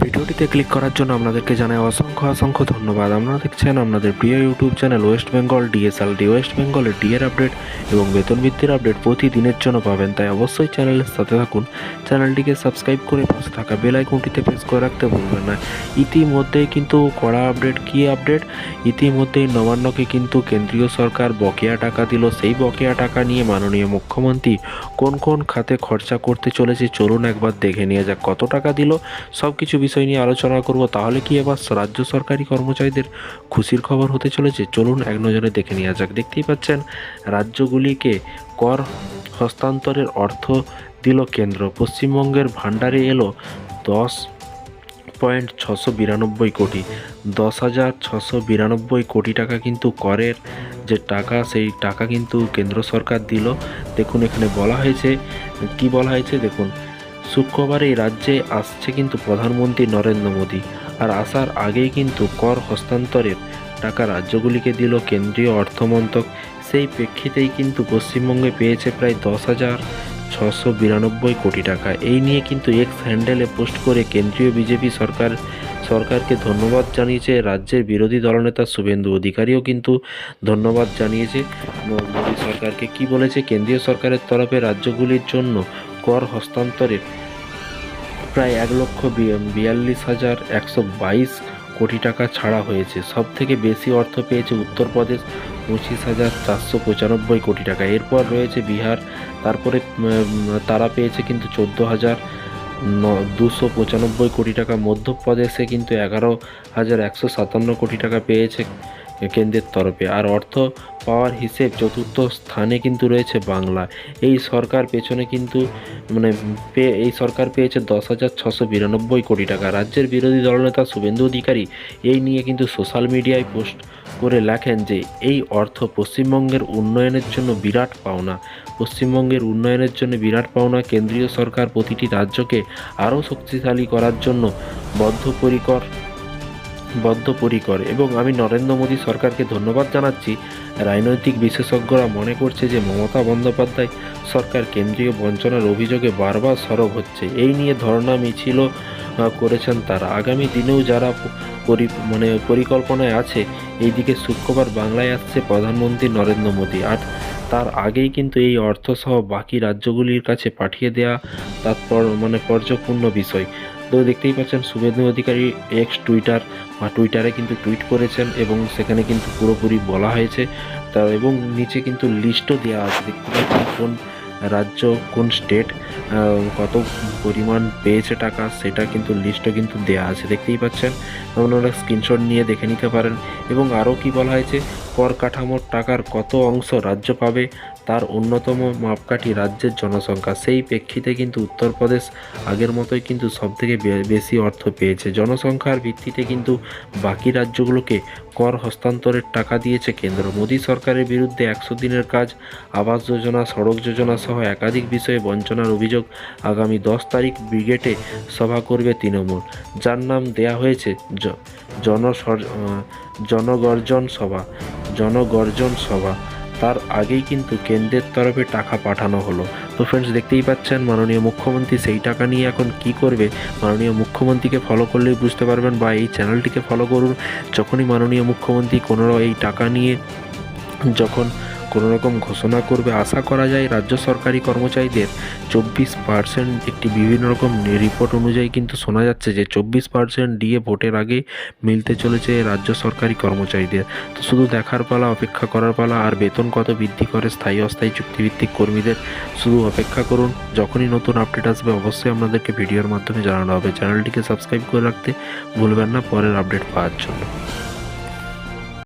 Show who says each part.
Speaker 1: ভিডিওটিতে ক্লিক করার জন্য আপনাদেরকে জানাই অসংখ্য ধন্যবাদ। আপনারা দেখছেন আপনাদের প্রিয় YouTube channel West Bengal DSLD. West বেঙ্গলের ডিএর আপডেট এবং বেতন বৃদ্ধির আপডেট প্রতিদিনের জন্য পাবেন, তাই অবশ্যই চ্যানেলের সাথে থাকুন। চ্যানেলটিকে সাবস্ক্রাইব করে পাশে থাকা বেল আইকনটিতে প্রেস করে রাখতে ভুলবেন না। ইতিমধ্যেই কিন্তু কড়া আপডেট, কী আপডেট? ইতিমধ্যেই নবান্নকে কিন্তু কেন্দ্রীয় সরকার বকেয়া টাকা দিল। সেই বকেয়া টাকা নিয়ে মাননীয় মুখ্যমন্ত্রী কোন কোন খাতে খরচা করতে চলেছে চলুন একবার দেখে নিয়ে যাক। কত টাকা দিল সব কিছু বিষয় নিয়ে আলোচনা করব। তাহলে কি এবার রাজ্য সরকারি কর্মচারীদের খুশির খবর হতে চলেছে? চলুন এক নজরে দেখে নেওয়া যাক। দেখতেই পাচ্ছেন রাজ্যগুলিকে কর হস্তান্তরের অর্থ দিল কেন্দ্র। পশ্চিমবঙ্গের ভাণ্ডারে এলো 10,692 কোটি, 10,692 কোটি টাকা কিন্তু করের যে টাকা, সেই টাকা কিন্তু কেন্দ্র সরকার দিল। দেখুন এখানে বলা হয়েছে, কি বলা হয়েছে দেখুন। শুক্রবার এই রাজ্যে আসছে কিন্তু প্রধানমন্ত্রী নরেন্দ্র মোদী, আর আসার আগেই কিন্তু কর হস্তান্তরের টাকা রাজ্যগুলিকে দিল কেন্দ্রীয় অর্থমন্ত্রক। সেই প্রেক্ষিতেই কিন্তু পশ্চিমবঙ্গে পেয়েছে প্রায় 10,692 কোটি টাকা। এই নিয়ে কিন্তু এক্স হ্যান্ডেলে পোস্ট করে কেন্দ্রীয় বিজেপি সরকারকে ধন্যবাদ জানিয়েছে। রাজ্যের বিরোধী দলনেতা শুভেন্দু অধিকারীও কিন্তু ধন্যবাদ জানিয়েছে মোদী সরকারকে। কি বলেছে? কেন্দ্রীয় সরকারের তরফে রাজ্যগুলির জন্য কর হস্তান্তরের প্রায় 1,42,122 কোটি টাকা ছাড়া হয়েছে। সব থেকে বেশি অর্থ পেয়েছে উত্তরপ্রদেশ, 25,495 কোটি টাকা। এরপর রয়েছে বিহার, তারপরে তারা পেয়েছে কিন্তু 14,295 কোটি টাকা। মধ্যপ্রদেশে কিন্তু 11,157 কোটি টাকা পেয়েছে কেন্দ্রের তরফে। আর অর্থ পাওয়ার হিসেব চতুর্থ স্থানে কিন্তু রয়েছে বাংলা। এই সরকার পেছনে কিন্তু এই সরকার পেয়েছে 10,692 কোটি টাকা। রাজ্যের বিরোধী দলনেতা শুভেন্দু অধিকারী এই নিয়ে কিন্তু সোশ্যাল মিডিয়ায় পোস্ট করে লেখেন যে এই অর্থ পশ্চিমবঙ্গের উন্নয়নের জন্য বিরাট পাওনা। পশ্চিমবঙ্গের উন্নয়নের জন্য বিরাট পাওনা। কেন্দ্রীয় সরকার প্রতিটি রাজ্যকে আরও শক্তিশালী করার জন্য বদ্ধপরিকর এবং আমি নরেন্দ্র মোদী সরকারকে ধন্যবাদ জানাচ্ছি। রাজনৈতিক বিশেষজ্ঞরা মনে করছে যে মমতা বন্দ্যোপাধ্যায় সরকার কেন্দ্রীয় বঞ্চনার অভিযোগে বারবার সরব হচ্ছে। এই নিয়ে ধর্ণা মিছিলও করেছেন তারা। আগামী দিনেও যারা পরিকল্পনায় আছে, এইদিকে শুক্রবার বাংলায় আসছে প্রধানমন্ত্রী নরেন্দ্র মোদী, আর তার আগেই কিন্তু এই অর্থসহ বাকি রাজ্যগুলির কাছে পাঠিয়ে দেওয়া তাৎপর্যপূর্ণ বিষয়। তো দেখতেই পাচ্ছেন শুভেন্দু অধিকারী টুইটারে কিন্তু টুইট করেছেন এবং সেখানে কিন্তু পুরোপুরি বলা হয়েছে তা, এবং নিচে কিন্তু লিস্টও দেওয়া আছে। দেখতে পাচ্ছেন কোন রাজ্য, কোন স্টেট কত পরিমাণ পেয়েছে টাকা, সেটা কিন্তু লিস্টও কিন্তু দেওয়া আছে। দেখতেই পাচ্ছেন, আপনারা স্ক্রিনশট নিয়ে দেখে নিতে পারেন। এবং আরও কি বলা হয়েছে, কর কাঠামোর টাকার কত অংশ রাজ্য পাবে তার অন্যতম মাপকাঠি রাজ্যের জনসংখ্যা। সেই প্রেক্ষিতে কিন্তু উত্তরপ্রদেশ আগের মতোই কিন্তু সবথেকে বেশি অর্থ পেয়েছে। জনসংখ্যার ভিত্তিতে কিন্তু বাকি রাজ্যগুলোকে কর হস্তান্তরের টাকা দিয়েছে কেন্দ্র। মোদী সরকারের বিরুদ্ধে 100 দিনের কাজ, আবাস যোজনা, সড়ক যোজনা সহ একাধিক বিষয়ে বঞ্চনার অভিযোগ। আগামী 10 তারিখ ব্রিগেডে সভা করবে তৃণমূল, যার নাম দেয়া হয়েছে জনগর্জন সভা। তার আগেই কিন্তু কেন্দ্রের তরফে টাকা পাঠানো হলো। তো ফ্রেন্ডস, দেখতেই পাচ্ছেন মাননীয় মুখ্যমন্ত্রী সেই টাকা নিয়ে এখন কি করবে। মাননীয় মুখ্যমন্ত্রীকে ফলো করলেই বুঝতে পারবেন, বা এই চ্যানেলটিকে ফলো করুন। যখনই মাননীয় মুখ্যমন্ত্রী কোনো এই টাকা নিয়ে যখন কোনো রকম ঘোষণা করবে, আশা করা যায় রাজ্য সরকারি কর্মচারীদের 24% একটি বিভিন্ন রকম রিপোর্ট অনুযায়ী কিন্তু শোনা যাচ্ছে যে 24% ডিএ ভোটের আগে মিলতে চলেছে রাজ্য সরকারি কর্মচারীদের। তো শুধু দেখার পালা, অপেক্ষা করার পালা। আর বেতন কত বৃদ্ধি করে স্থায়ী অস্থায়ী চুক্তিভিত্তিক কর্মীদের, শুধু অপেক্ষা করুন। যখনই নতুন আপডেট আসবে অবশ্যই আপনাদেরকে ভিডিওর মাধ্যমে জানানো হবে। চ্যানেলটিকে সাবস্ক্রাইব করে রাখতে ভুলবেন না পরের আপডেট পাওয়ার জন্য।